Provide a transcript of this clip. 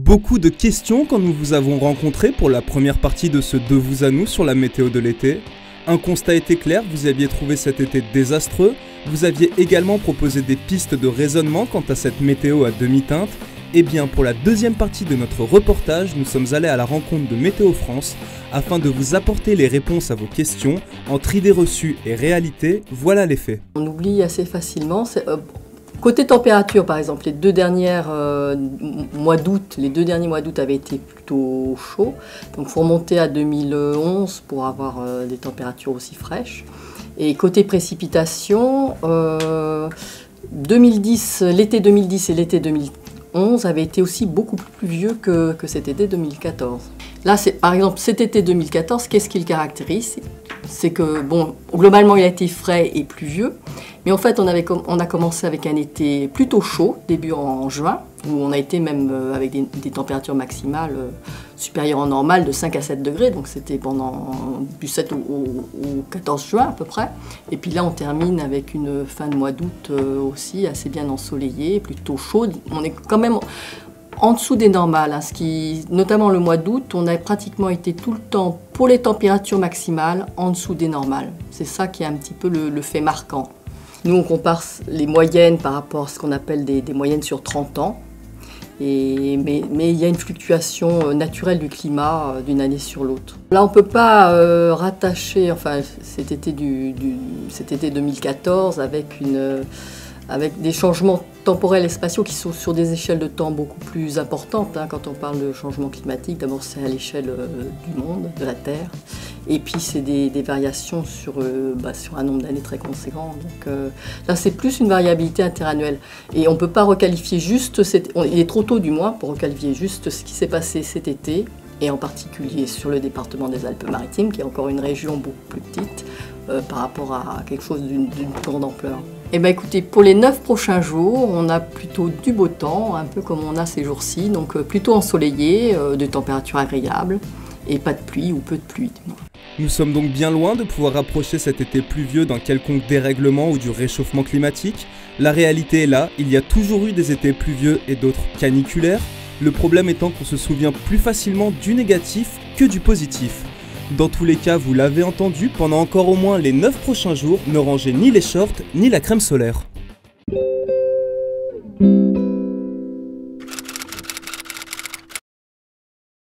beaucoup de questions quand nous vous avons rencontré pour la première partie de ce De vous à nous sur la météo de l'été. Un constat était clair, vous aviez trouvé cet été désastreux, vous aviez également proposé des pistes de raisonnement quant à cette météo à demi-teinte. Et bien pour la deuxième partie de notre reportage, nous sommes allés à la rencontre de Météo France afin de vous apporter les réponses à vos questions. Entre idées reçues et réalité, voilà les faits. On oublie assez facilement. Côté température, par exemple, les deux derniers mois d'août avaient été plutôt chauds. Donc il faut remonter à 2011 pour avoir des températures aussi fraîches. Et côté précipitation, l'été 2010 et l'été 2011 avaient été aussi beaucoup plus pluvieux que cet été 2014. Là, par exemple, cet été 2014, qu'est-ce qui le caractérise ? C'est que, bon, globalement, il a été frais et pluvieux, mais en fait, on a commencé avec un été plutôt chaud, début en juin, où on a été même avec des températures maximales supérieures en normal de 5 à 7 degrés, donc c'était pendant du 7 au 14 juin à peu près. Et puis là, on termine avec une fin de mois d'août aussi assez bien ensoleillée, plutôt chaude. On est quand même en dessous des normales, hein, notamment le mois d'août, on a pratiquement été tout le temps, pour les températures maximales, en dessous des normales. C'est ça qui est un petit peu le fait marquant. Nous, on compare les moyennes par rapport à ce qu'on appelle des moyennes sur 30 ans. Mais il y a une fluctuation naturelle du climat d'une année sur l'autre. Là, on ne peut pas rattacher cet été 2014 avec des changements temporels et spatiaux qui sont sur des échelles de temps beaucoup plus importantes. Hein. Quand on parle de changement climatique, d'abord c'est à l'échelle du monde, de la Terre. Et puis c'est des variations sur un nombre d'années très conséquent. Donc là c'est plus une variabilité interannuelle. Et on ne peut pas requalifier juste, il est trop tôt du moins pour requalifier juste ce qui s'est passé cet été, et en particulier sur le département des Alpes-Maritimes, qui est encore une région beaucoup plus petite par rapport à quelque chose d'une grande ampleur. Eh bien écoutez, pour les 9 prochains jours, on a plutôt du beau temps, un peu comme on a ces jours-ci, donc plutôt ensoleillé, de températures agréables, et pas de pluie ou peu de pluie. Nous sommes donc bien loin de pouvoir rapprocher cet été pluvieux d'un quelconque dérèglement ou du réchauffement climatique. La réalité est là, il y a toujours eu des étés pluvieux et d'autres caniculaires, le problème étant qu'on se souvient plus facilement du négatif que du positif. Dans tous les cas, vous l'avez entendu, pendant encore au moins les 9 prochains jours, ne rangez ni les shorts ni la crème solaire.